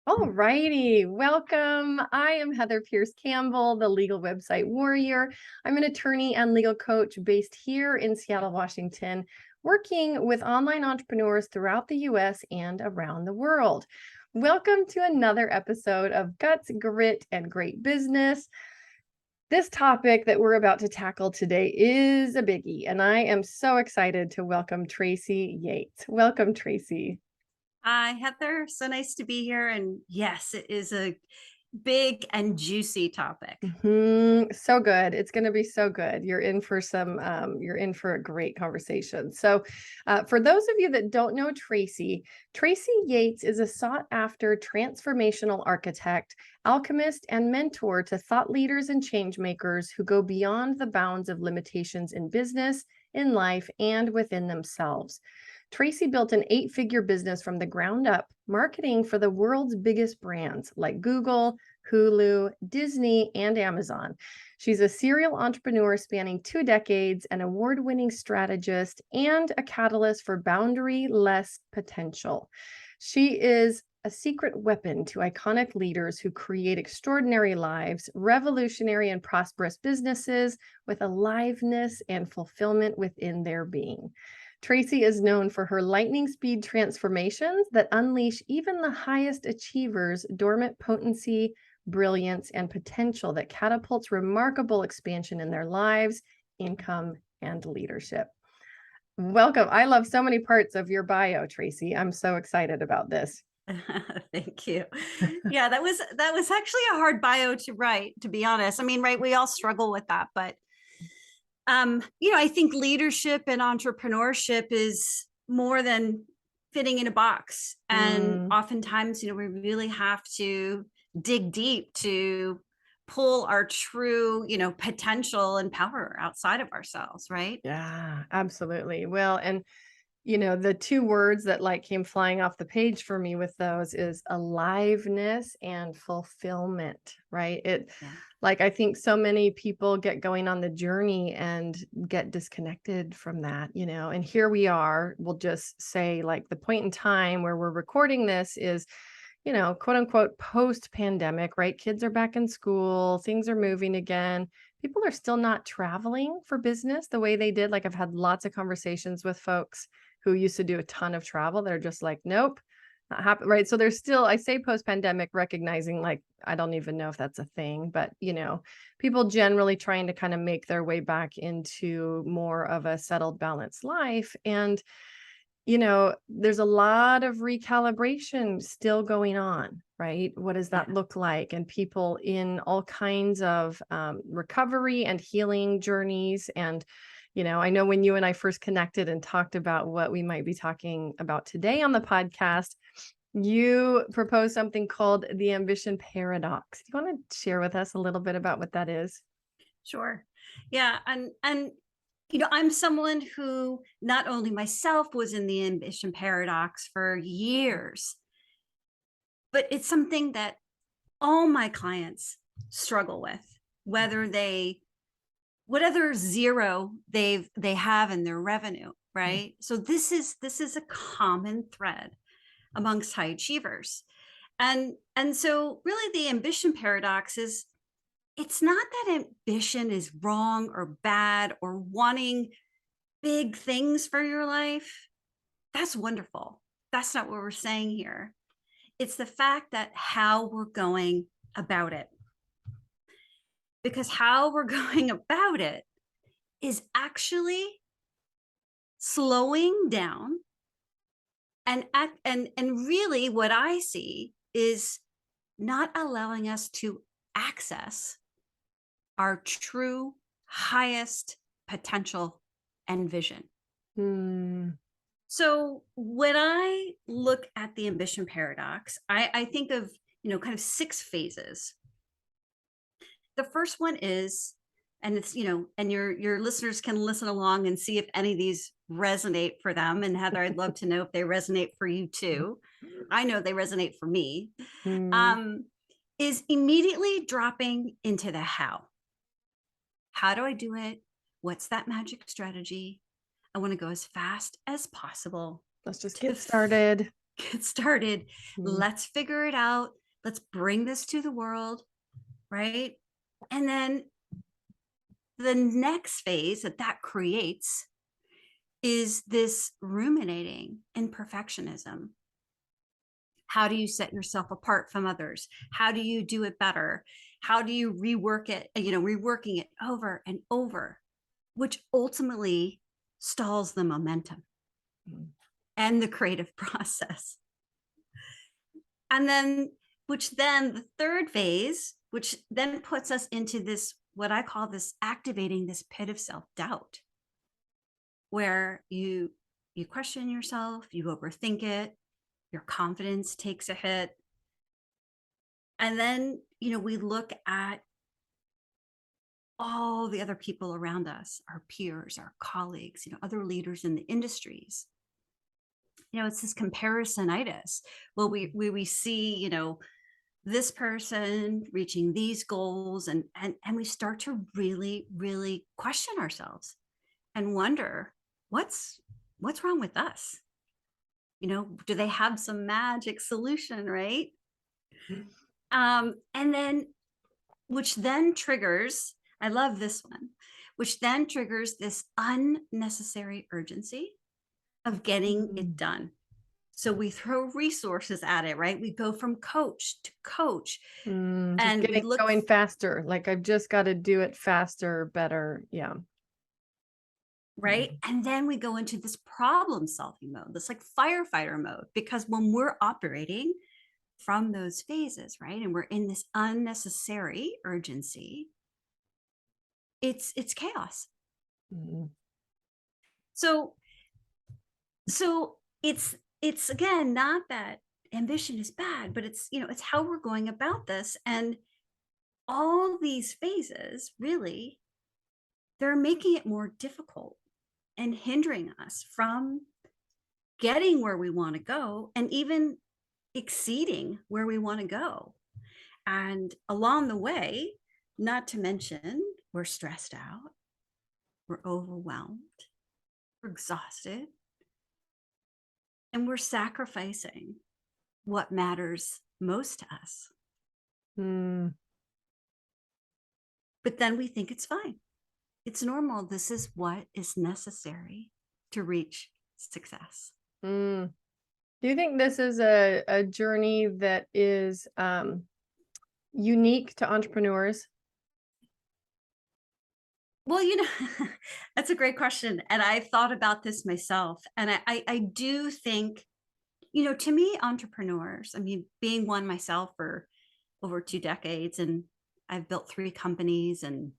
All righty, welcome. I am Heather Pierce Campbell, the legal website warrior. I'm an attorney and legal coach based here in Seattle, Washington, working with online entrepreneurs throughout the US and around the world. Welcome to another episode of Guts, Grit, and Great Business. This topic that we're about to tackle today is a biggie, and I am so excited to welcome Tracy Yates. Welcome, Tracy. Hi, Heather. So nice to be here. And yes, it is a big and juicy topic. So good. It's going to be so good. You're in for a great conversation. So, for those of you that don't know Tracy, Tracy Yates is a sought after transformational architect, alchemist, and mentor to thought leaders and change makers who go beyond the bounds of limitations in business, in life, and within themselves. Tracy built an 8-figure business from the ground up, marketing for the world's biggest brands like Google, Hulu, Disney, and Amazon. She's a serial entrepreneur spanning 2 decades, an award-winning strategist, and a catalyst for boundary-less potential. She is a secret weapon to iconic leaders who create extraordinary lives, revolutionary and prosperous businesses with aliveness and fulfillment within their being. Tracy is known for her lightning speed transformations that unleash even the highest achievers' dormant potency, brilliance, and potential that catapults remarkable expansion in their lives, income, and leadership. Welcome. I love so many parts of your bio, Tracy. I'm so excited about this. Thank you. Yeah, that was actually a hard bio to write, to be honest. I mean, right, we all struggle with that, but I think leadership and entrepreneurship is more than fitting in a box. And Mm. oftentimes, we really have to dig deep to pull our true, potential and power outside of ourselves, right? Yeah, absolutely. Well, and the two words that like came flying off the page for me with those is aliveness and fulfillment, right? Yeah. Like I think so many people get going on the journey and get disconnected from that, and here we are. We'll just say like the point in time where we're recording this is, quote unquote post pandemic, right? Kids are back in school, things are moving again. People are still not traveling for business the way they did. Like I've had lots of conversations with folks who used to do a ton of travel. They're just like, nope, not happen. Right. So there's still, I say post pandemic, recognizing like, I don't even know if that's a thing, but people generally trying to kind of make their way back into more of a settled, balanced life. And there's a lot of recalibration still going on, right? What does that Yeah. look like? And people in all kinds of recovery and healing journeys. And, I know when you and I first connected and talked about what we might be talking about today on the podcast, you proposed something called the ambition paradox. Do you want to share with us a little bit about what that is? Sure. Yeah. And I'm someone who not only myself was in the ambition paradox for years, but it's something that all my clients struggle with, whether they whatever zero they have in their revenue, right? So this is a common thread amongst high achievers. And so really the ambition paradox is it's not that ambition is wrong or bad or wanting big things for your life. That's wonderful. That's not what we're saying here. It's the fact that how we're going about it. Because how we're going about it is actually slowing down and really what I see is not allowing us to access our true highest potential and vision. Hmm. So when I look at the ambition paradox, I think of, kind of 6 phases. The first one is, and it's, and your listeners can listen along and see if any of these resonate for them. And Heather, I'd love to know if they resonate for you too. I know they resonate for me. Hmm. Um, is immediately dropping into the how. How do I do it? What's that magic strategy? I want to go as fast as possible Let's just to get started. get started. Mm. Let's figure it out. Let's bring this to the world, right? And then the next phase that that creates is this ruminating and perfectionism. How do you set yourself apart from others? How do you do it better? How do you rework it, reworking it over and over, which ultimately stalls the momentum Mm. and the creative process. And then, which then the third phase, which then puts us into this, what I call this activating this pit of self-doubt, where you question yourself, you overthink it, your confidence takes a hit. And then, we look at all the other people around us, our peers, our colleagues, other leaders in the industries. It's this comparisonitis. Well, we see, this person reaching these goals, and we start to really, really question ourselves and wonder what's wrong with us. Do they have some magic solution, right? And then, which then triggers, I love this one, which then triggers this unnecessary urgency of getting it Mm. done. So we throw resources at it, right? We go from coach to coach, Just and we getting look going faster. Like I've just got to do it faster, better. Yeah. right. And then we go into this problem solving mode, this like firefighter mode, because when we're operating from those phases, right, and we're in this unnecessary urgency, it's chaos. Mm. So it's again not that ambition is bad, but it's how we're going about this. And all these phases really, they're making it more difficult and hindering us from getting where we want to go and even exceeding where we want to go. And along the way, not to mention, we're stressed out, we're overwhelmed, we're exhausted, and we're sacrificing what matters most to us. Mm. But then we think it's fine. It's normal. This is what is necessary to reach success. Mm. Do you think this is a journey that is unique to entrepreneurs? Well, that's a great question. And I've thought about this myself. And I do think, to me, entrepreneurs, I mean, being one myself for over 2 decades, and I've built 3 companies and,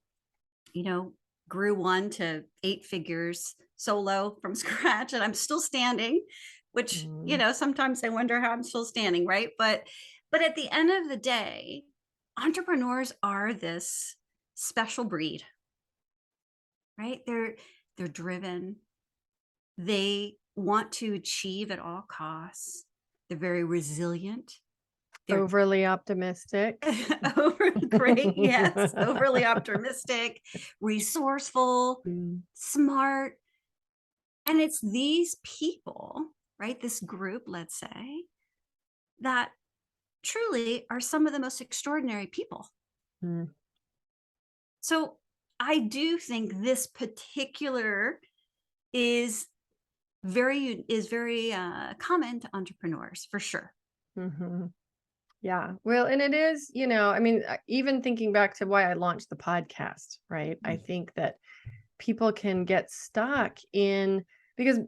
grew one to 8 figures solo from scratch, and I'm still standing, which, Mm. sometimes I wonder how I'm still standing, right? But at the end of the day, entrepreneurs are this special breed, right? They're driven. They want to achieve at all costs. They're very resilient. They're Overly optimistic. great, yes, overly optimistic, resourceful, Mm. smart. And it's these people, right? This group, let's say, that truly are some of the most extraordinary people. Mm. So I do think this particular is very common to entrepreneurs for sure. Mhm. Yeah. Well, and it is, I mean, even thinking back to why I launched the podcast, right? I think that people can get stuck in because,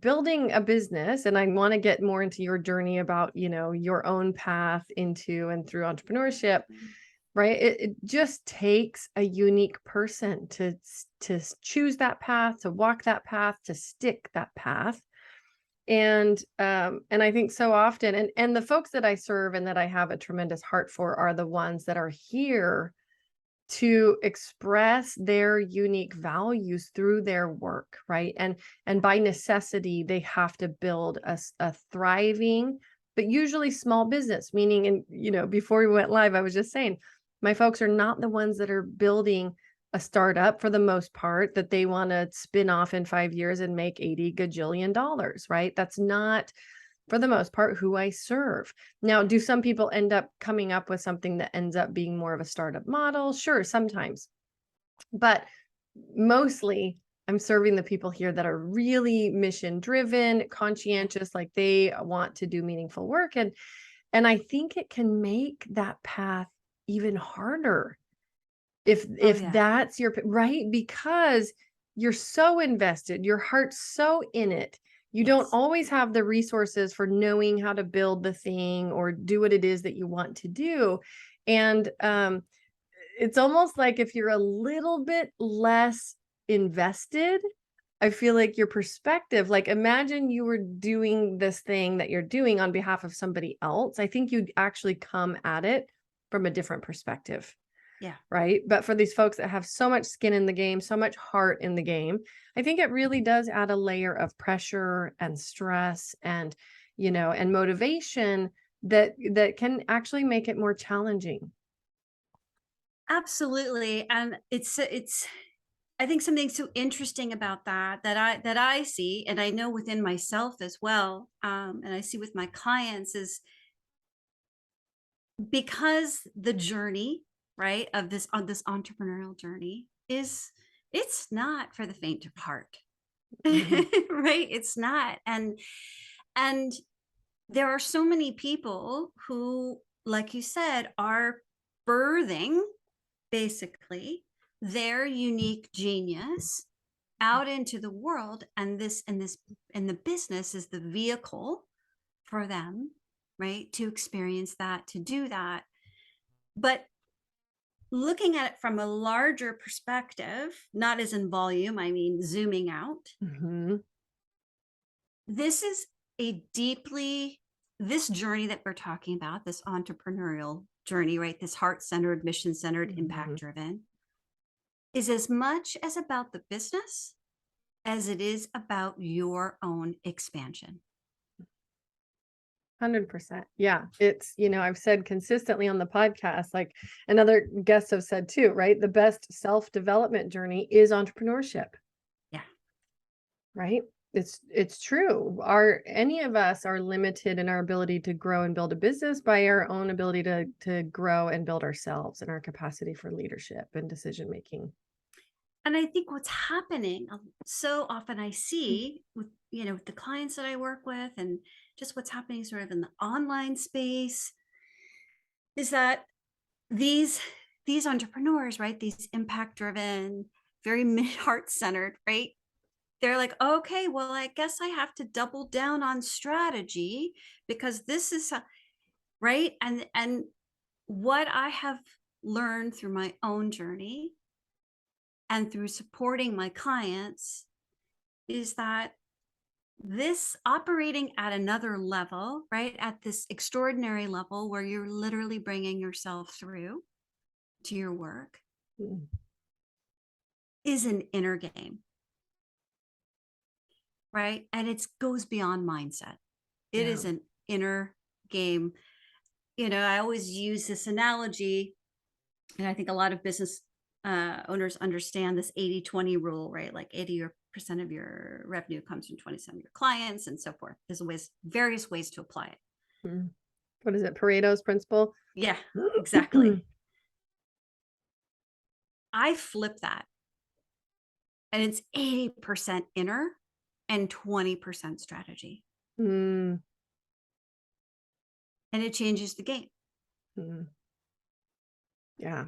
building a business, and I want to get more into your journey about, your own path into and through entrepreneurship, right? It just takes a unique person to choose that path, to walk that path, to stick that path. And I think so often, and the folks that I serve and that I have a tremendous heart for are the ones that are here to express their unique values through their work, right? And by necessity, they have to build a thriving, but usually small business, meaning, and before we went live, I was just saying, my folks are not the ones that are building a startup for the most part that they want to spin off in 5 years and make 80 gajillion dollars, right? That's not for the most part, who I serve. Now, do some people end up coming up with something that ends up being more of a startup model? Sure, sometimes. But mostly, I'm serving the people here that are really mission driven, conscientious, like they want to do meaningful work. And I think it can make that path even harder Oh if yeah. that's your right, because you're so invested, your heart's so in it. You don't Yes. always have the resources for knowing how to build the thing or do what it is that you want to do. And it's almost like if you're a little bit less invested, I feel like your perspective, like imagine you were doing this thing that you're doing on behalf of somebody else. I think you'd actually come at it from a different perspective, Yeah. right? But for these folks that have so much skin in the game, so much heart in the game, I think it really does add a layer of pressure and stress and, and motivation that can actually make it more challenging. Absolutely. And it's I think something so interesting about that I see, and I know within myself as well, and I see with my clients is because the journey, right, of this on this entrepreneurial journey is it's not for the faint of heart. Mhm. Right? It's not. And there are so many people who, like you said, are birthing basically their unique genius out into the world, and the business is the vehicle for them, right, to experience that, to do that. But looking at it from a larger perspective, not as in volume, I mean zooming out, Mhm. this is a deeply this journey that we're talking about, this entrepreneurial journey, right, this heart-centered, mission-centered, Mhm. impact-driven, is as much as about the business as it is about your own expansion. 100%. Yeah. It's, I've said consistently on the podcast, like, and other guests have said too, right? The best self-development journey is entrepreneurship, Yeah. right? It's true. Any of us are limited in our ability to grow and build a business by our own ability to grow and build ourselves and our capacity for leadership and decision making. And I think what's happening so often I see with, with the clients that I work with, and just what's happening sort of in the online space, is that these these entrepreneurs, right, these impact driven, very heart centered, right, they're like, okay, well, I guess I have to double down on strategy because this is right. And what I have learned through my own journey and through supporting my clients is that this operating at another level, right, at this extraordinary level where you're literally bringing yourself through to your work, Mm. is an inner game, right? And it goes beyond mindset. It Yeah. is an inner game. I always use this analogy, and I think a lot of business owners understand this 80-20 rule, right? Like 80% of your revenue comes from 20% of your clients and so forth. There's various ways to apply it. Mm. What is it? Pareto's principle? Yeah, exactly. I flip that, and it's 80% inner and 20% strategy. Mm. And it changes the game. Mm. Yeah.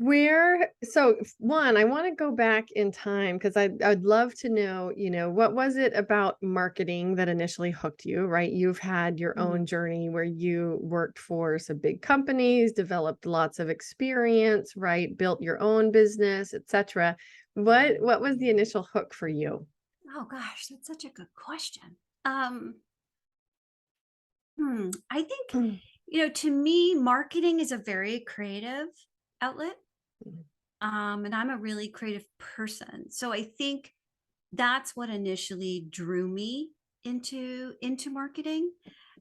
One, I want to go back in time because I'd love to know, what was it about marketing that initially hooked you, right? You've had your Mm. own journey where you worked for some big companies, developed lots of experience, right? Built your own business, etc. What was the initial hook for you? Oh gosh, that's such a good question. I think, Mm. to me, marketing is a very creative outlet. Mm. And I'm a really creative person. So I think that's what initially drew me into marketing.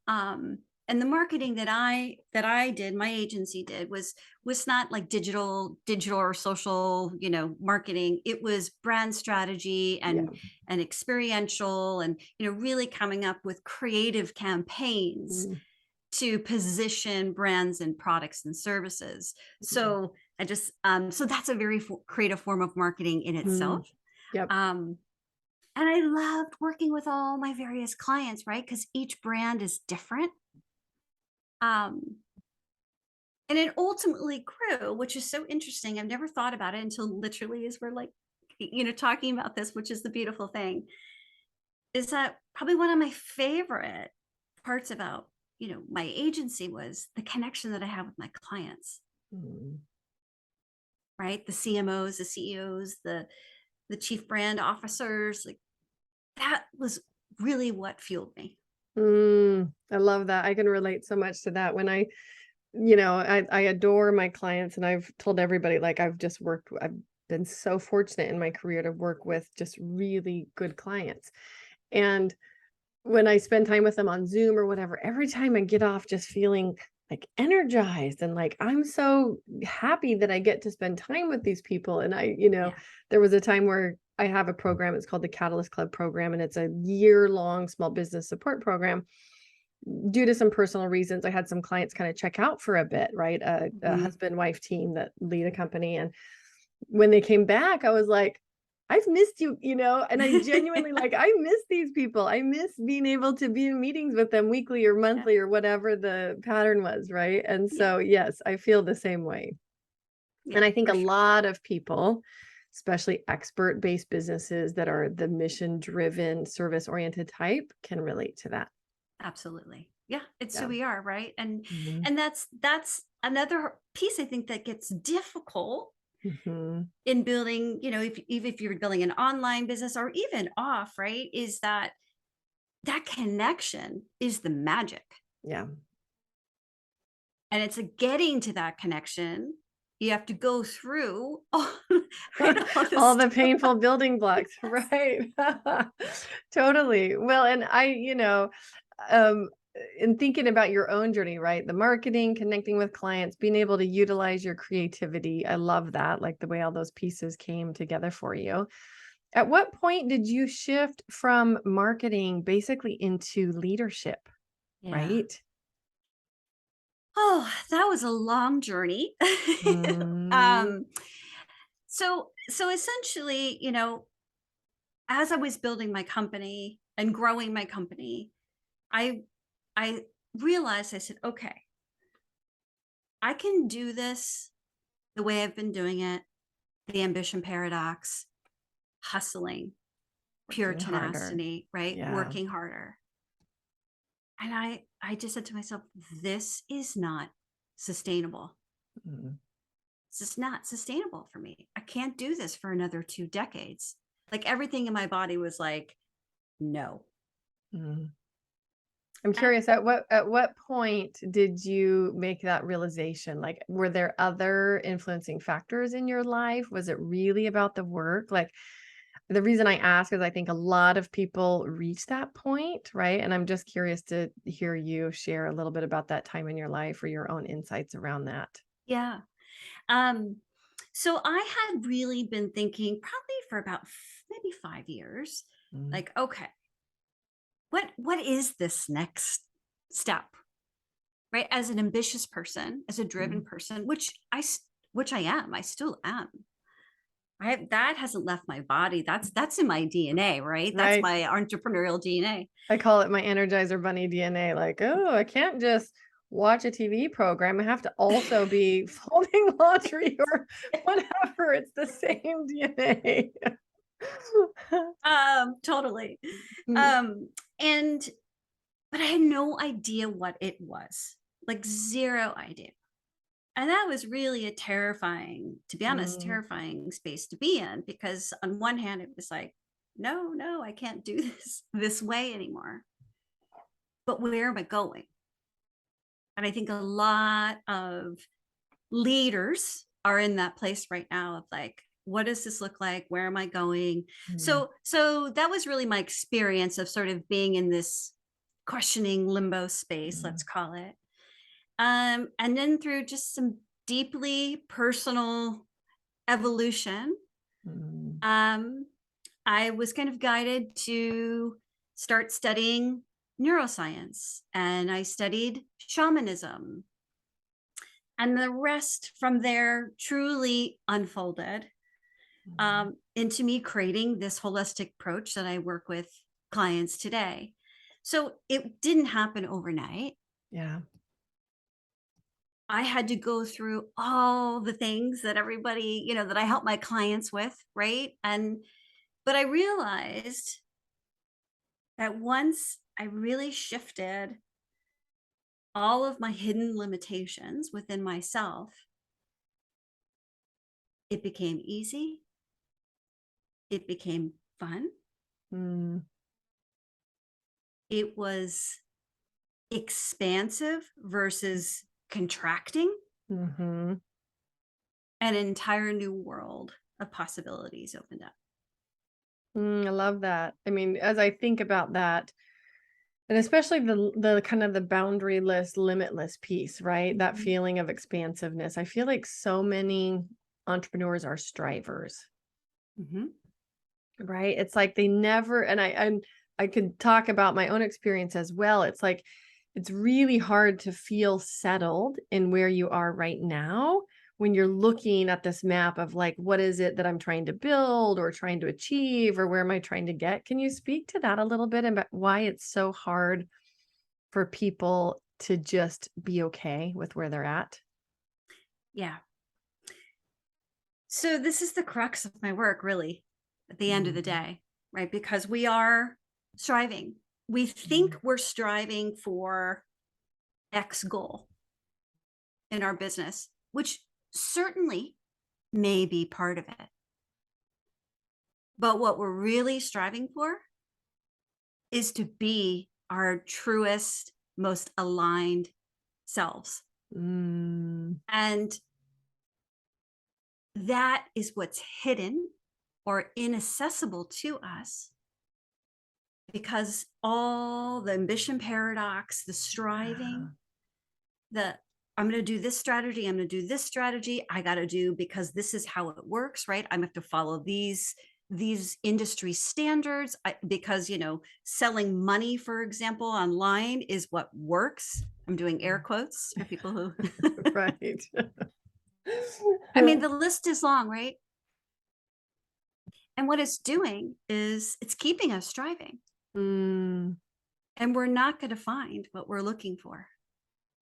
Um, and the marketing that I did, my agency did, was not like digital or social, marketing. It was brand strategy Yeah. and experiential, and really coming up with creative campaigns Mm, to position brands and products and services. mm, So I just so that's a very creative form of marketing in mm. itself. Yep. Um, and I loved working with all my various clients, right? Because each brand is different. Um, and it ultimately grew, which is so interesting. I've never thought about it until literally as we're like, talking about this, which is the beautiful thing, is that probably one of my favorite parts about, my agency was the connection that I have with my clients, Mm. right? The CMOs, the CEOs, the chief brand officers, like that was really what fueled me. I love that. I can relate so much to that. When I adore my clients, and I've told everybody, like, I've been so fortunate in my career to work with just really good clients. And when I spend time with them on Zoom or whatever, every time I get off just feeling like energized and like I'm so happy that I get to spend time with these people. And Yeah. there was a time where I have a program, it's called the Catalyst Club program, and it's a year-long small business support program. Due to some personal reasons, I had some clients kind of check out for a bit, right? A Mhm. husband-wife team that lead a company. And when they came back, I was like, "I've missed you," and I genuinely, like, I miss these people. I miss being able to be in meetings with them weekly or Yeah. monthly or whatever the pattern was, right? And Yeah. so, yes, I feel the same way. Yeah, And I think for a sure. lot of people, especially expert-based businesses that are the mission-driven, service-oriented type, can relate to that. Absolutely. Yeah, it's who Yeah. we are, right? And Mhm. and that's another piece I think that gets difficult Mhm. in building, if you're building an online business or even off, right? Is that connection is the magic. Yeah. And it's a getting to that connection. You have to go through all, right, all this All the stuff. painful building blocks, Yes. right? Totally. Well, and um, in thinking about your own journey, right? The marketing, connecting with clients, being able to utilize your creativity. I love that, like the way all those pieces came together for you. At what point did you shift from marketing basically into leadership, Yeah. right? Oh, that was a long journey. Mm, um, so essentially, as I was building my company and growing my company, I I realized, I said, okay, I can do this the way I've been doing it, the ambition paradox, hustling, pure working harder. tenacity, right? Yeah. Working harder. And I just said to myself, this is not sustainable. Mm, This is not sustainable for me. I can't do this for another 2 decades. Like everything in my body was like, no. mm. I'm And curious, at what point did you make that realization? Like, were there other influencing factors in your life? Was it really about the work? Like, the reason I ask is I think a lot of people reach that point, right? And I'm just curious to hear you share a little bit about that time in your life or your own insights around that. yeah. Um, so I had really been thinking probably for about maybe 5 years, Mm, like, okay, what is this next step? Right. As an ambitious person, as a driven mm. person, which I am, I still am. That hasn't left my body. That's in my DNA, right? That's Right. my entrepreneurial DNA. I call it my Energizer Bunny DNA. Like, oh, I can't just watch a TV program. I have to also be folding laundry or whatever. It's the same DNA. Totally. Mm, Um, and but I had no idea what it was. Like zero idea. And that was really a terrifying, to be honest, mm, terrifying space to be in, because on one hand it was like, no, I can't do this way anymore. But where am I going? And I think a lot of leaders are in that place right now of like, what does this look like? Where am I going? mm, So that was really my experience of sort of being in this questioning limbo space, let's call it. And then through just some deeply personal evolution, Mm, um, I was kind of guided to start studying neuroscience, and I studied shamanism. And the rest from there truly unfolded mm, into me creating this holistic approach that I work with clients today. So it didn't happen overnight. yeah. I had to go through all the things that everybody, that I help my clients with, right? But I realized that once I really shifted all of my hidden limitations within myself, it became easy, it became fun, Mm, it was expansive versus contracting, mm-hmm. an entire new world of possibilities opened up. I love that. I mean, as I think about that, and especially the kind of the boundaryless, limitless piece, right? That Mhm. feeling of expansiveness. I feel like so many entrepreneurs are strivers, Mhm. right? It's like they never, and I could talk about my own experience as well. It's like it's really hard to feel settled in where you are right now when you're looking at this map of like, what is it that I'm trying to build or trying to achieve or where am I trying to get? Can you speak to that a little bit about why it's so hard for people to just be okay with where they're at? Yeah. So this is the crux of my work, really, at the end of the Mhm, day, right? Because we are striving. We think mhm. we're striving for X goal in our business, which certainly may be part of it. But what we're really striving for is to be our truest, most aligned selves. Mm, And that is what's hidden or inaccessible to us because all the ambition paradox, the yeah. striving, the I'm going to do this strategy, I'm going to do this strategy, I got to do because this is how it works, right? I'm going to have to follow these industry standards because selling money, for example, online is what works. I'm doing air quotes for people who Right. I mean, the list is long, right? And what it's doing is it's keeping us striving, Mm. and we're not going to find what we're looking for.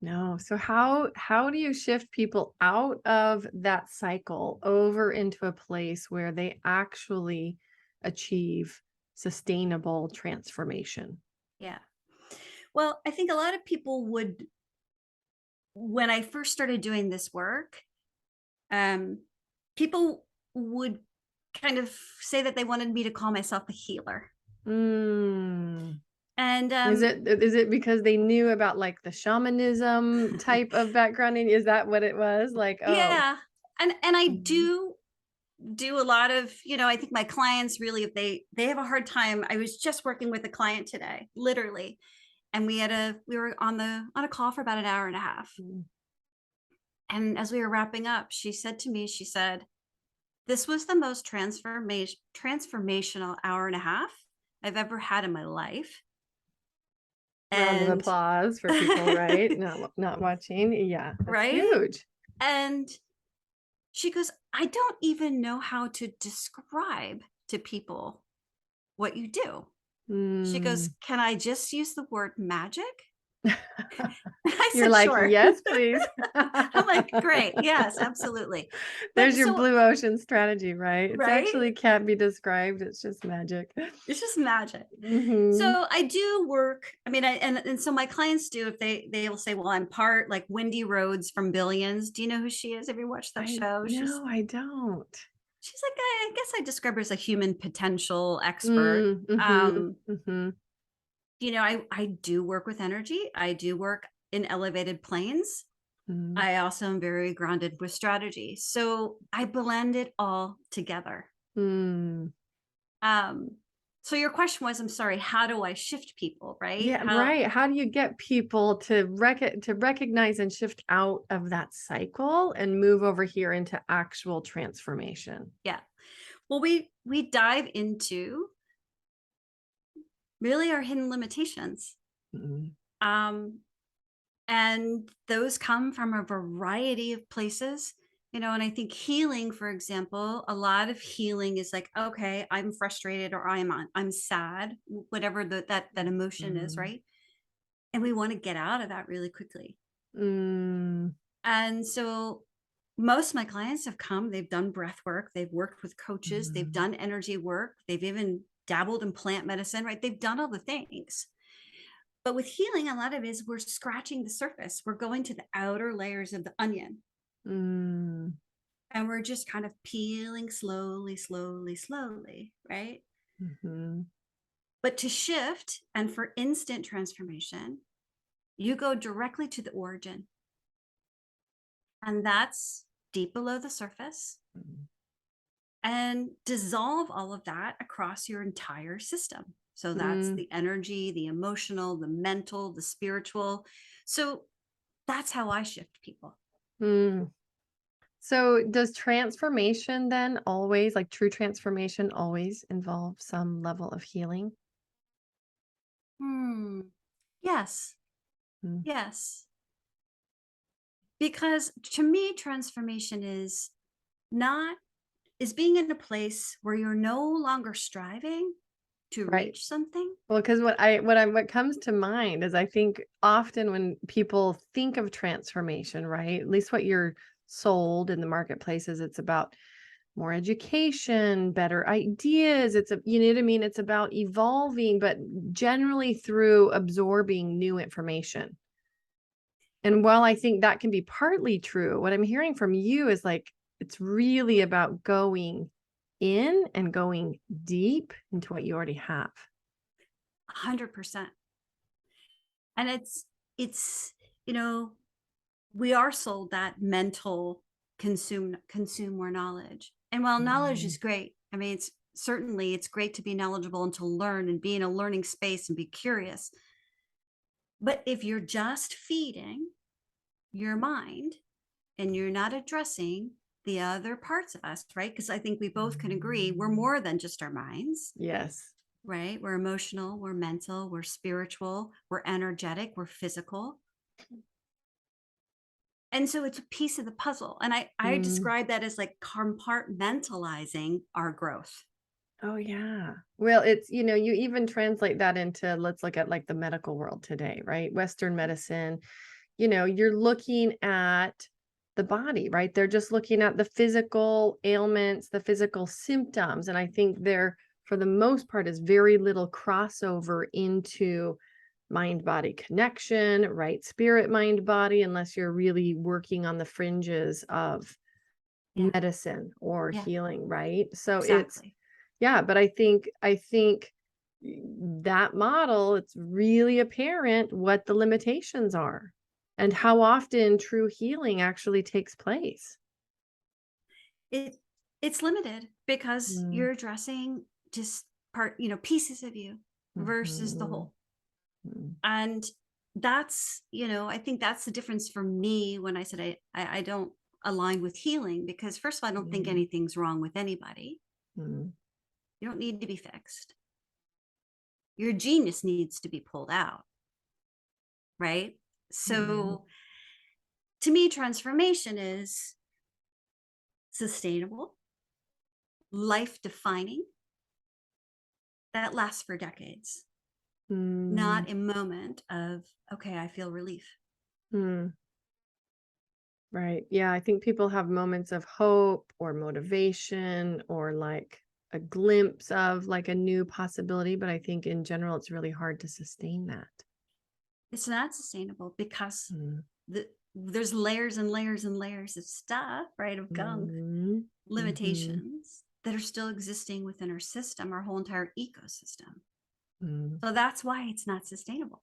No. So how do you shift people out of that cycle over into a place where they actually achieve sustainable transformation? Yeah. Well, I think a lot of people would, when I first started doing this work, um, people would kind of say that they wanted me to call myself a healer. Mm. And Is it because they knew about like the shamanism type of backgrounding? Is that what it was? Like, oh, yeah, and I mhm, do a lot of, I think my clients really, if they have a hard time. I was just working with a client today, literally, and we were on a call for about an hour and a half. mm, And as we were wrapping up, she said to me, she said, "This was the most transformational hour and a half I've ever had in my life." round of And applause for people, right? Not watching. Yeah, that's right? huge. And she goes, "I don't even know how to describe to people what you do." She goes, Mm. "Can I just use the word magic?" I You're said, like, "Sure." "Yes, please." I'm like, "Great. Yes, absolutely." But There's your so, blue ocean strategy, right? It's right? actually can't be described, it's just magic. It's just magic. Mhm. So I do work. I mean, and so my clients do, if they will say, "Well, I'm part like Wendy Rhodes from Billions." Do you know who she is? Have you watched that I show? She's No, I don't. she's like I guess I describe her as a human potential expert. Mhm, Um, mhm, I do work with energy. I do work in elevated planes. mhm, I also am very grounded with strategy. So I blend it all together. mm. Um, So your question was, I'm sorry, how do I shift people, right? Yeah, right. How do you get people to recognize and shift out of that cycle and move over here into actual transformation? Yeah. Well, we dive into really our hidden limitations. Mhm. Um, and those come from a variety of places, and I think healing, for example, a lot of healing is like, okay, I'm frustrated or I'm sad, whatever that emotion is, Mm. right? And we want to get out of that really quickly. Mm. And so most of my clients have come, they've done breath work, they've worked with coaches, they've Mhm. done energy work, they've even dabbled in plant medicine, right? They've done all the things. But with healing, a lot of it is we're scratching the surface. We're going to the outer layers of the onion Mm. and we're just kind of peeling slowly, slowly, slowly, right? Mhm. But to shift and for instant transformation, you go directly to the origin. And that's deep below the surface, Mhm. and dissolve all of that across your entire system. So that's Mm. the energy, the emotional, the mental, the spiritual. So that's how I shift people. Mm. So does transformation then always, like true transformation, always involve some level of healing? Hmm. Yes. Mm. Yes. Because to me, transformation not is being in a place where you're no longer striving to Right. reach something. Well, because what comes to mind is I think often when people think of transformation, right? At least what you're sold in the marketplace is it's about more education, better ideas. You know what I mean? It's about evolving, but generally through absorbing new information. And while I think that can be partly true, what I'm hearing from you is like it's really about going in and going deep into what you already have. 100%. And it's you know we are sold that mental consume more knowledge. And while knowledge Mm. is great, I mean, it's great to be knowledgeable and to learn and be in a learning space and be curious. But if you're just feeding your mind and you're not addressing the other parts of us, right? Because I think we both can agree we're more than just our minds, Yes. right? We're emotional, we're mental, we're spiritual, we're energetic, we're physical. And so it's a piece of the puzzle. And I Mm. describe that as like compartmentalizing our growth. Oh, yeah. Well, you even translate that into, let's look at like the medical world today, right? Western medicine, you're looking at the body, right? They're just looking at the physical ailments, the physical symptoms. And I think there, for the most part, is very little crossover into mind body connection, right? Spirit, mind, body, unless you're really working on the fringes of Yeah. medicine or Yeah. healing, right? So it's, Exactly. yeah, but I think that model, it's really apparent what the limitations are and how often true healing actually takes place. It it's limited because Mm. you're addressing just pieces of you versus the Mhm. whole. Mm. And I think that's the difference for me when I said I don't align with healing, because first of all, I don't think Mm. anything's wrong with anybody. Mm. You don't need to be fixed. Your genius needs to be pulled out, right? Mm. So to me, transformation is sustainable, life defining, that lasts for decades, Mm. not a moment of, okay, I feel relief. Mm. Right. Yeah, I think people have moments of hope or motivation or like a glimpse of like a new possibility, but I think in general it's really hard to sustain that. It's not sustainable because Mm. there's layers and layers and layers of stuff, right? Of gunk, Mhm. Mhm. limitations that are still existing within our system, our whole entire ecosystem. Mm. So that's why it's not sustainable.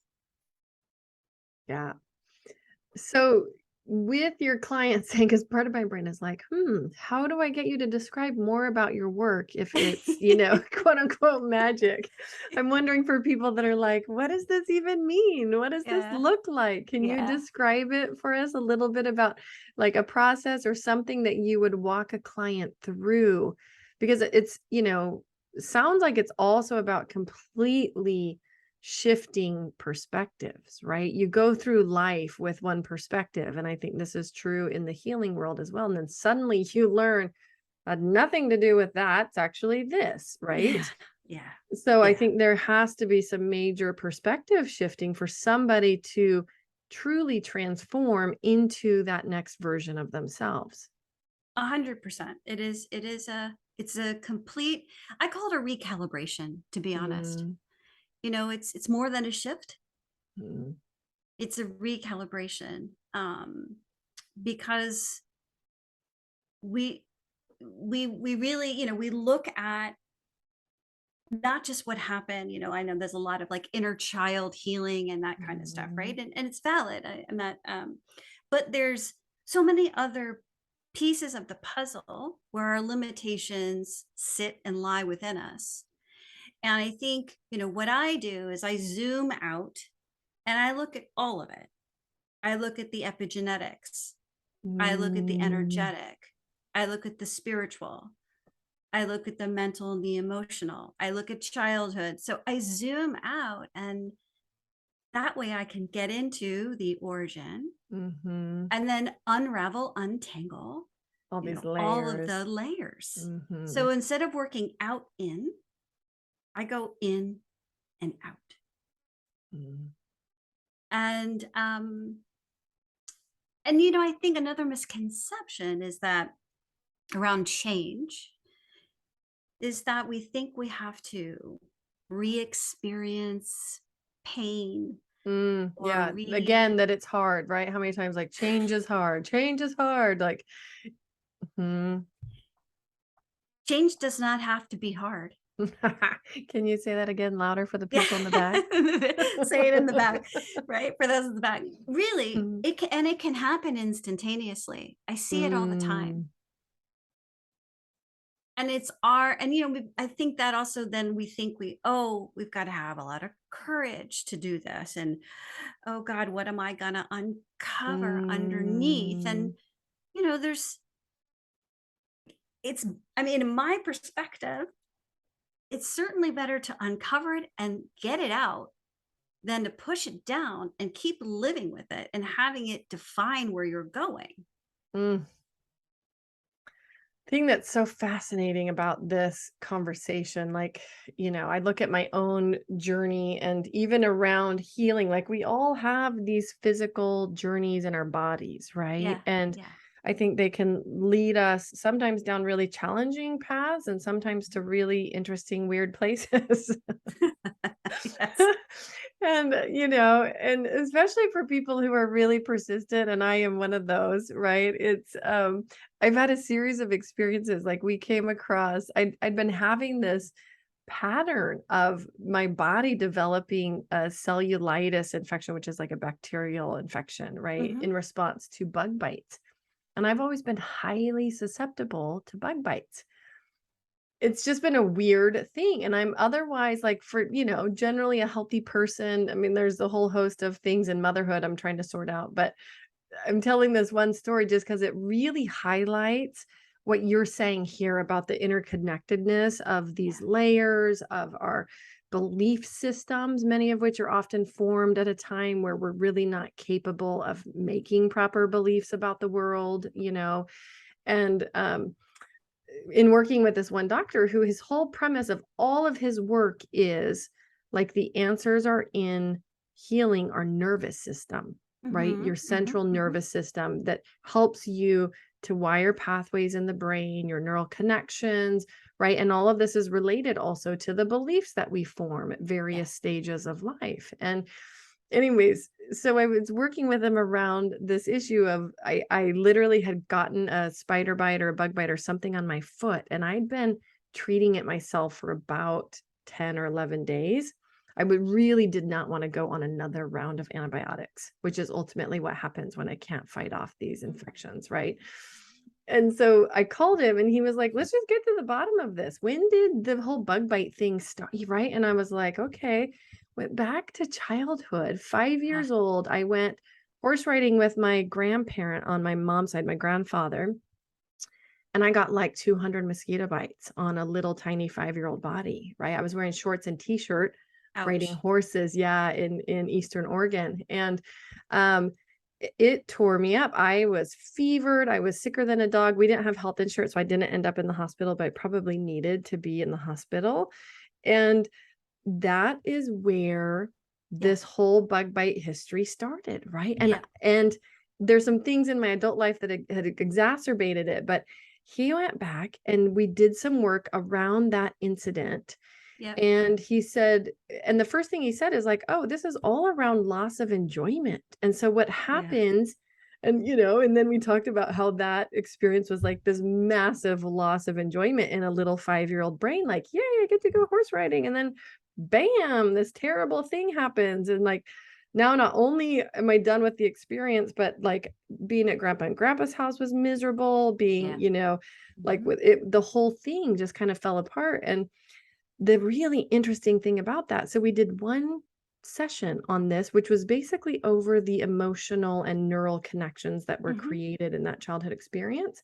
Yeah. So with your clients saying, because part of my brain is like, how do I get you to describe more about your work if it's, quote unquote magic? I'm wondering for people that are like, what does this even mean? What does this Yeah. look like? Can you Yeah. describe it for us a little bit about like a process or something that you would walk a client through? Because it's, sounds like it's also about completely shifting perspectives, right? You go through life with one perspective. And I think this is true in the healing world as well. And then suddenly you learn nothing to do with that. It's actually this, Yeah. right? Yeah. So I Yeah. think there has to be some major perspective shifting for somebody to truly transform into that next version of themselves. 100%. It's a complete, I call it a recalibration, to be honest. Mm, It's more than a shift. mm, It's a recalibration. Because we we really, we look at not just what happened. I know there's a lot of like inner child healing and that kind of stuff, mm, right? And it's valid. I'm not but there's so many other pieces of the puzzle where our limitations sit and lie within us. And I think, what I do is I zoom out and I look at all of it. I look at the epigenetics, I look at the mm, energetic, I look at the spiritual, I look at the mental and the emotional, I look at childhood. So I zoom out, and that way I can get into the origin mhm. and then unravel, untangle, All these all of layers. the layers. So Mhm. instead of working out in, I go in and out. Mm. And I think another misconception is that around change is that we think we have to re-experience pain or Yeah, again, that it's hard, right? How many times like change is hard, change is hard, like, mhm. change does not have to be hard. Can you say that again louder for the Yeah. people in the back? Say it in the back, right? For those in the back. Really, Mhm. it can happen instantaneously. I see it all the time. Mm, And it's our, and I think that also then we think we've got to have a lot of courage to do this. And oh God, what am I gonna uncover underneath? And mm, there's it's I mean, in my perspective, it's certainly better to uncover it and get it out than to push it down and keep living with it and having it define where you're going. mm. Thing that's so fascinating about this conversation, like, I look at my own journey and even around healing, like we all have these physical journeys in our bodies, right? Yeah. And Yeah. I think they can lead us sometimes down really challenging paths and sometimes to really interesting, weird places. Yes. And, and especially for people who are really persistent, and I am one of those, right? I've had a series of experiences, like we came across, I'd been having this pattern of my body developing a cellulitis infection, which is like a bacterial infection, right? Hmm. In response to bug bites. And I've always been highly susceptible to bug bites. It's just been a weird thing, and I'm otherwise, like, for, generally a healthy person. I mean, there's a whole host of things in motherhood I'm trying to sort out, but I'm telling this one story just because it really highlights what you're saying here about the interconnectedness of Yeah. these layers of our belief systems, many of which are often formed at a time where we're really not capable of making proper beliefs about the world, and, in working with this one doctor who his whole premise of all of his work is like the answers are in healing our nervous system, right? Hmm. Your Hmm. central Hmm. nervous system that helps you to wire pathways in the brain, your neural connections, right? And all of this is related also to the beliefs that we form at Yeah. various stages of life. And anyways, so I was working with him around this issue of I literally had gotten a spider bite or a bug bite or something on my foot, and I'd been treating it myself for about 10 or 11 days. I would really did not want to go on another round of antibiotics, which is ultimately what happens when I can't fight off these infections, right? And so I called him and he was like, let's just get to the bottom of this. When did the whole bug bite thing start? Right. And I was like, okay, went back to childhood, 5 years old. I went horse riding with my grandparent on my mom's side, my grandfather. And I got like 200 mosquito bites on a little tiny 5-year-old body, right? I was wearing shorts and t-shirt riding Ouch. horses, yeah, in Eastern Oregon. And it tore me up. I was fevered. I was sicker than a dog. We didn't have health insurance, so I didn't end up in the hospital, but I probably needed to be in the hospital. And that is where Yeah. this whole bug bite history started, right? Yeah. And there's some things in my adult life that had exacerbated it, but he went back and we did some work around that incident. Yep. And he said, and the first thing he said is like, oh, this is all around loss of enjoyment. And so what Yeah. happens, and and then we talked about how that experience was like this massive loss of enjoyment in a little 5-year-old brain, like, yay, I get to go horse riding. And then bam, this terrible thing happens. And like, now not only am I done with the experience, but like being at grandpa and grandpa's house was miserable, being, Yeah. like Mhm. with it, the whole thing just kind of fell apart. And the really interesting thing about that, so we did one session on this, which was basically over the emotional and neural connections that were Mhm. created in that childhood experience.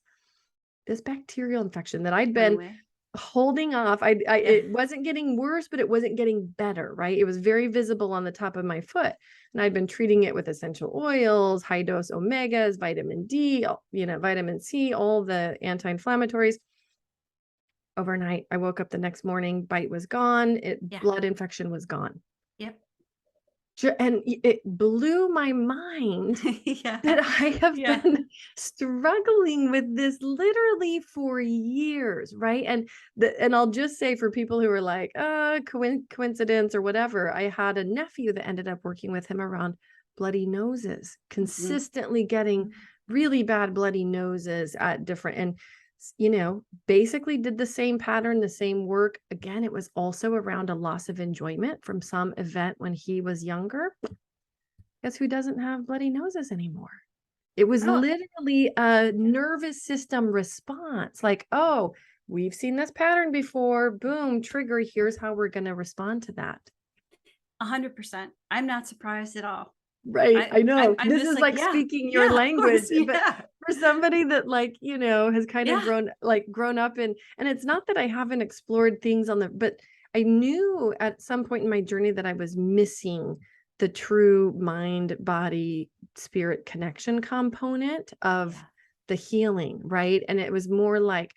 This bacterial infection that I'd Went been away. holding off, Yeah. it wasn't getting worse, but it wasn't getting better, right? It was very visible on the top of my foot. And I'd been treating it with essential oils, high dose omegas, vitamin D, vitamin C, all the anti-inflammatories. Overnight, I woke up the next morning, bite was gone, Yeah. blood infection was gone. Yep. And it blew my mind Yeah. that I have Yeah. been struggling with this literally for years, right? And I'll just say for people who are like, coincidence or whatever, I had a nephew that ended up working with him around bloody noses, Mhm. consistently getting really bad bloody noses at different, and basically did the same pattern, the same work. Again, it was also around a loss of enjoyment from some event when he was younger. Guess who doesn't have bloody noses anymore? It was Oh, literally a nervous system response, like, oh, we've seen this pattern before. Boom, trigger. Here's how we're going to respond to that. 100%. I'm not surprised at all. Right. I I I'm know. I'm This just is like, like yeah. speaking your Yeah, of language, course. but Yeah. for somebody that like, has kind of Yeah. grown up in, and it's not that I haven't explored things but I knew at some point in my journey that I was missing the true mind, body, spirit connection component of Yeah. the healing, right? And it was more like,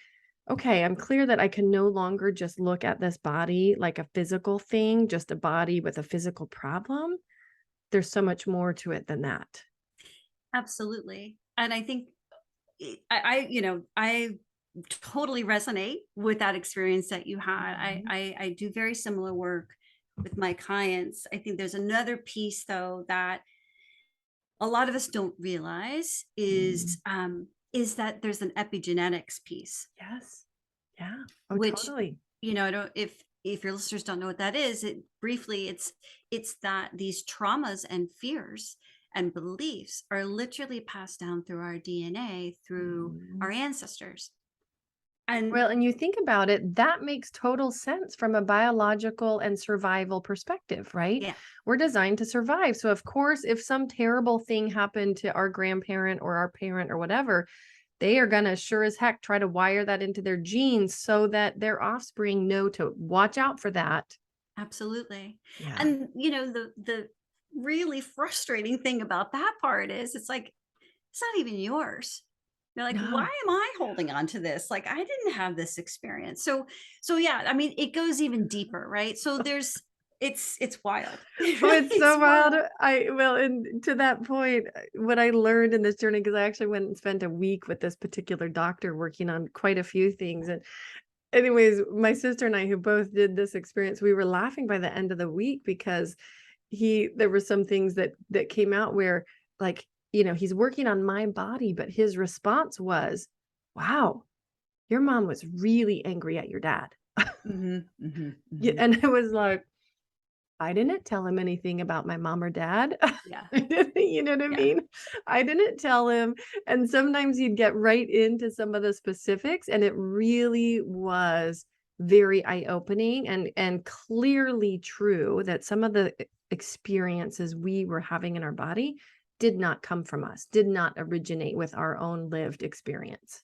okay, I'm clear that I can no longer just look at this body like a physical thing, just a body with a physical problem. There's so much more to it than that. Absolutely. And I think I totally resonate with that experience that you had. Mhm. I do very similar work with my clients. I think there's another piece though that a lot of us don't realize Mhm. is that there's an epigenetics piece, Yes. Yeah. Oh, which, totally. I don't, if your listeners don't know what that is, it briefly, it's that these traumas and fears and beliefs are literally passed down through our DNA through our Mhm. ancestors. And Well, and you think about it, that makes total sense from a biological and survival perspective, right? yeah, We're designed to survive. So, of course, if some terrible thing happened to our grandparent or our parent or whatever, they are going to sure as heck try to wire that into their genes so that their offspring know to watch out for that. absolutely. Yeah. And the really frustrating thing about that part is it's like it's not even yours. They're like, why No. am I holding on to this? Like, I didn't have this experience. So yeah, I mean, it goes even deeper, right? So it's wild. Oh, Right? it's It's so wild. wild. And to that point, what I learned in this journey, because I actually went and spent a week with this particular doctor working on quite a few things. And anyways, my sister and I, who both did this experience, we were laughing by the end of the week because there were some things that came out where, like, he's working on my body, but his response was, wow, your mom was really angry at your dad. Hmm. Hmm. Yeah, Hmm. and I was like, I didn't tell him anything about my mom or dad. Yeah. I didn't, you know what I Yeah. mean? I didn't tell him. And sometimes you'd get right into some of the specifics, and it really was very eye-opening and clearly true that some of the experiences we were having in our body did not come from us, did not originate with our own lived experience.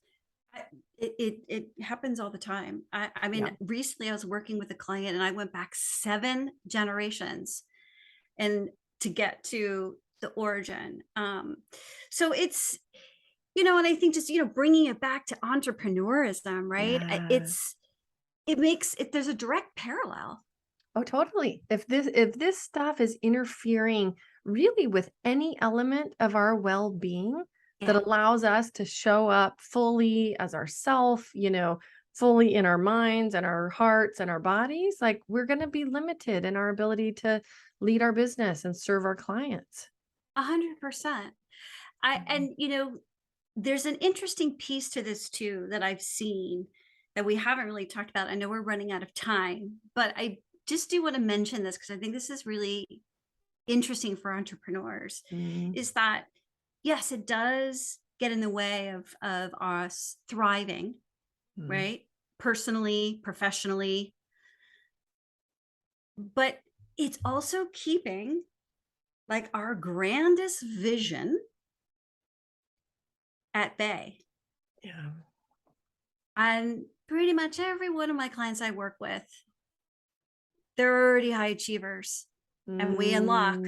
I- it happens all the time. I Yeah. mean, recently I was working with a client and I went back 7 generations and to get to the origin. So it's, and I think just, bringing it back to entrepreneurism, right? Yeah. It makes it, there's a direct parallel. Oh, totally. If this stuff is interfering really with any element of our well-being that Yeah. allows us to show up fully as ourself, fully in our minds and our hearts and our bodies, like we're going to be limited in our ability to lead our business and serve our clients. 100%. Mhm. And there's an interesting piece to this too that I've seen that we haven't really talked about. I know we're running out of time, but I just do want to mention this because I think this is really interesting for entrepreneurs Mm, is that yes, it does get in the way of us thriving, mm. right? Personally, professionally, but it's also keeping like our grandest vision at bay. Yeah. And pretty much every one of my clients I work with, they're already high achievers. And we unlock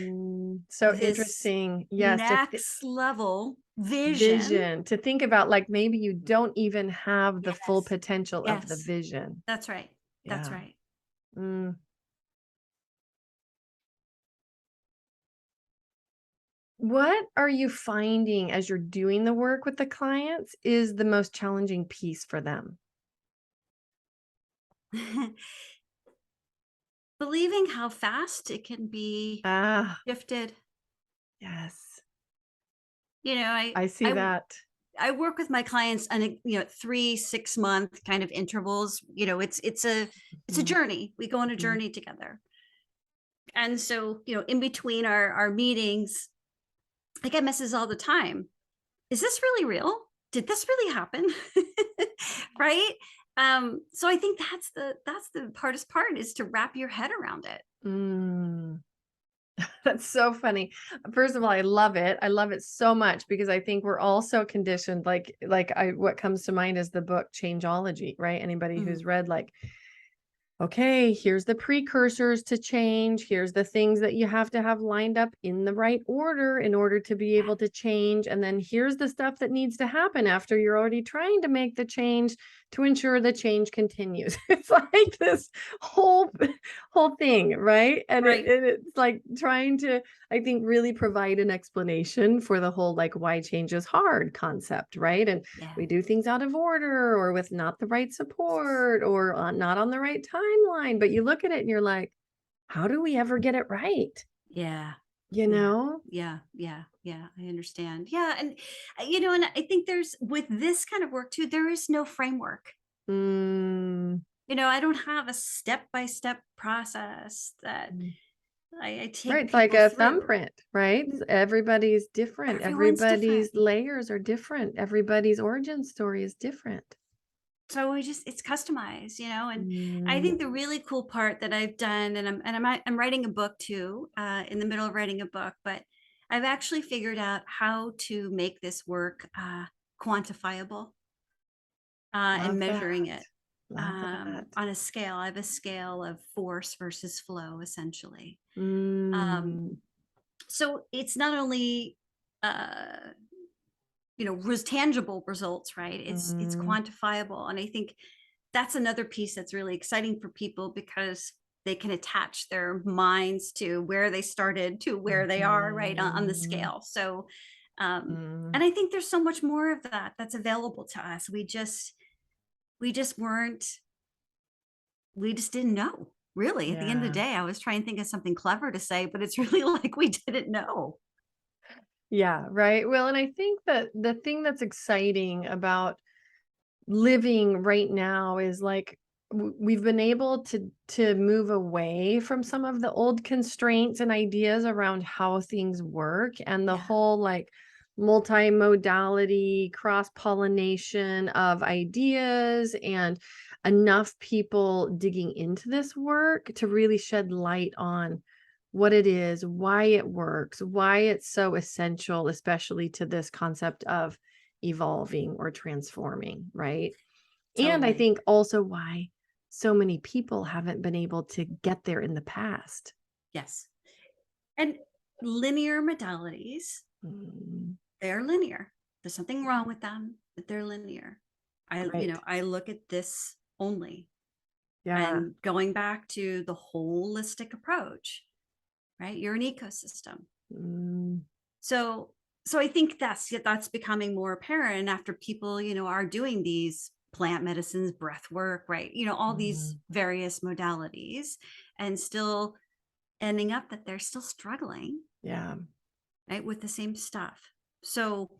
So this interesting. Yes, next level vision. vision to think about, like, maybe you don't even have the full Yes. potential of the Yes. vision. That's right. That's Yeah. right. Mm. What are you finding as you're doing the work with the clients is the most challenging piece for them? Believing how fast it can be Ah, shifted. yes. You know, I see that. I work with my clients on a 3 6 month kind of intervals. It's a Mhm, journey. We go on a mhm. journey together. And so, in between our meetings, I get messages all the time. Is this really real? Did this really happen? Right? So I think that's the hardest part is to wrap your head around it. Mm. That's so funny. First of all, I love it. I love it so much because I think we're all so conditioned. Like I what comes to mind is the book Changeology, right? Anybody Mm, who's read like, okay, here's the precursors to change. Here's the things that you have to have lined up in the right order in order to be yeah. able to change. And then here's the stuff that needs to happen after you're already trying to make the change to ensure the change continues. It's like this whole whole thing, right? And it Right. and it's like trying to, I think, really provide an explanation for the whole like why change is hard concept, right? And Yeah. we do things out of order or with not the right support or not on the right timeline. But you look at it and you're like, how do we ever get it right? Yeah. You Yeah. know? Yeah. Yeah. Yeah. I understand. Yeah. And, and I think there's with this kind of work too, there is no framework. Mm, I don't have a step by step process that mm. I Right. take It's like people a through. thumbprint, right? N- Everybody's different. Everyone's different. Everybody's layers are different. Everybody's origin story is different. So it's customized, and I Mm, think the really cool part that I've done, and I'm writing a book too, in the middle of writing a book, but I've actually figured out how to make this work quantifiable and love that. measuring it Love that. on a scale. I have a scale of force versus flow, essentially. Um, Mm, so it's not only tangible results, right? It's mm, quantifiable, and I think that's another piece that's really exciting for people because they can attach their minds to where they started to where they are right on the mhm, scale. So and mm. I think there's so much more of that that's available to us. We just weren't we just didn't know, really. At the end of the Yeah. day, I was trying to think of something clever to say, but it's really like we didn't know. Yeah, right. Well, and I think that the thing that's exciting about living right now is like we've been able to move away from some of the old constraints and ideas around how things work, and the Yeah. whole like multimodality, cross-pollination of ideas, and enough people digging into this work to really shed light on what it is, why it works, why it's so essential, especially to this concept of evolving or transforming, right? And I Totally. think also why so many people haven't been able to get there in the past. Yes. And linear modalities, Mm, they're linear. There's something wrong with them, but they're linear. right. I look at this only. Yeah. And going back to the holistic approach, right? You're an ecosystem. Mm, So I think that's becoming more apparent after people, are doing these plant medicines, breath work, right? All these mm, various modalities, and still ending up that they're still struggling, yeah. right, with the same stuff. So,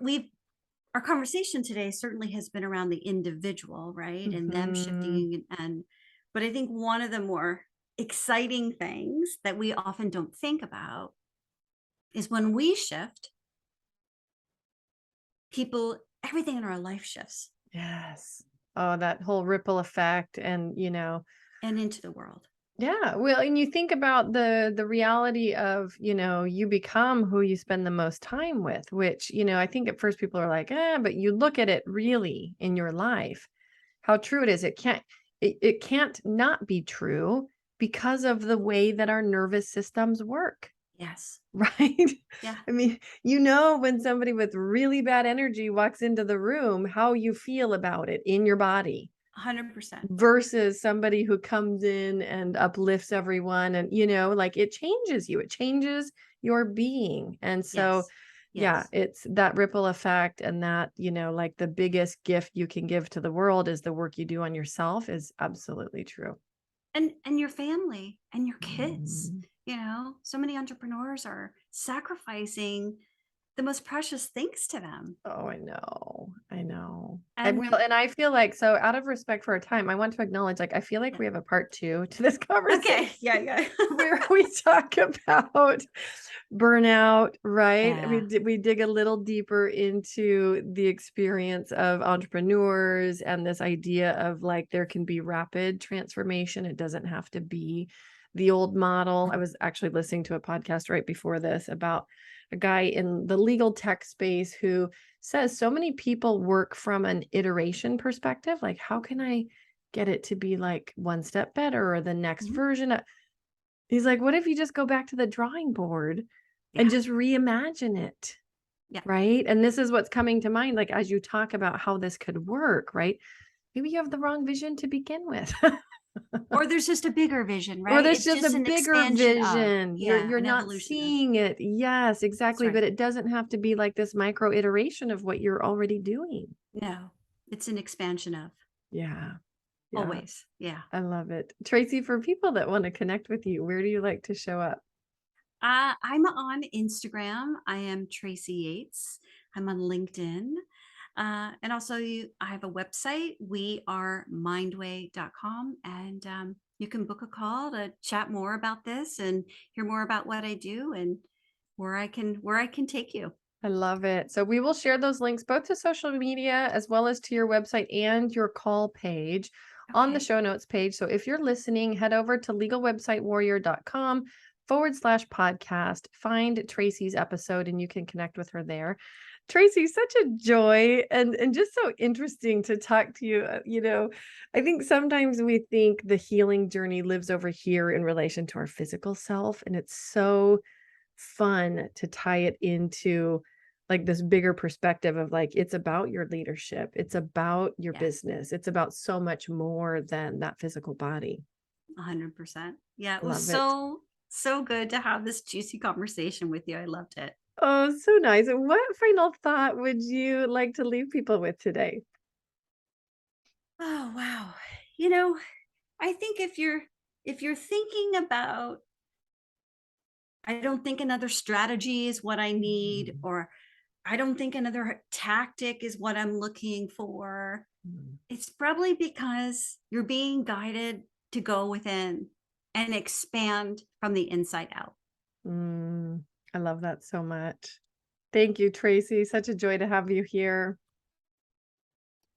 we've our conversation today certainly has been around the individual, right? And them Mhm. shifting, but I think one of the more exciting things that we often don't think about is when we shift, everything in our life shifts Yes. Oh, that whole ripple effect, and and into the world. yeah, well, and you think about the reality of, you become who you spend the most time with, which, I think at first people are like, but you look at it really in your life, how true it is. It can't not be true because of the way that our nervous systems work, Yes. right? Yeah. I mean, when somebody with really bad energy walks into the room, how you feel about it in your body 100%. versus somebody who comes in and uplifts everyone, and like it changes you, it changes your being. And so Yes. yeah, Yes. it's that ripple effect, and that like the biggest gift you can give to the world is the work you do on yourself, is absolutely true. And your family and your kids, Mhm. so many entrepreneurs are sacrificing the most precious things to them. Oh, I know. I know. I And will, and I feel like, so out of respect for our time, I want to acknowledge, like, I feel like yeah. we have a part two to this conversation Okay. Yeah. Yeah. where we talk about burnout, right? I Yeah. mean, we dig a little deeper into the experience of entrepreneurs and this idea of like there can be rapid transformation. It doesn't have to be the old model. I was actually listening to a podcast right before this about a guy in the legal tech space who says so many people work from an iteration perspective. Like, how can I get it to be like one step better or the next Mhm. version? He's like, what if you just go back to the drawing board and Yeah. just reimagine it, Yeah. right? And this is what's coming to mind, like, as you talk about how this could work, right? Maybe you have the wrong vision to begin with. Or there's just a bigger vision, Or right? there's It's just a just an bigger expansion of, vision. yeah, You're an not evolution of. seeing it. Yes, That's exactly, right. but it doesn't have to be like this micro iteration of what you're already doing. No, it's an expansion of, Yeah. Yeah. always. Yeah. I love it. Tracy, for people that want to connect with you, where do you like to show up? I'm on Instagram. I am Tracy Yates. I'm on LinkedIn. And also I have a website. We are mindway.com. And you can book a call to chat more about this and hear more about what I do and where I can take you. I love it. So we will share those links both to social media as well as to your website and your call page on the Okay. show notes page. So if you're listening, head over to legalwebsitewarrior.com/podcast, find Tracy's episode, and you can connect with her there. Tracy, such a joy, and just so interesting to talk to you. I think sometimes we think the healing journey lives over here in relation to our physical self, and it's so fun to tie it into like this bigger perspective of like it's about your leadership, it's about your Yes. business, it's about so much more than that physical body. 100%. Yeah. It was Love it. so good to have this juicy conversation with you. I loved it. Oh, so nice. And what final thought would you like to leave people with today? Oh, wow. You know, I think if you're thinking about, I don't think another strategy is what I need, Mhm. or I don't think another tactic is what I'm looking for. Mm. It's probably because you're being guided to go within and expand from the inside out. Mm, I love that so much. Thank you, Tracy. Such a joy to have you here.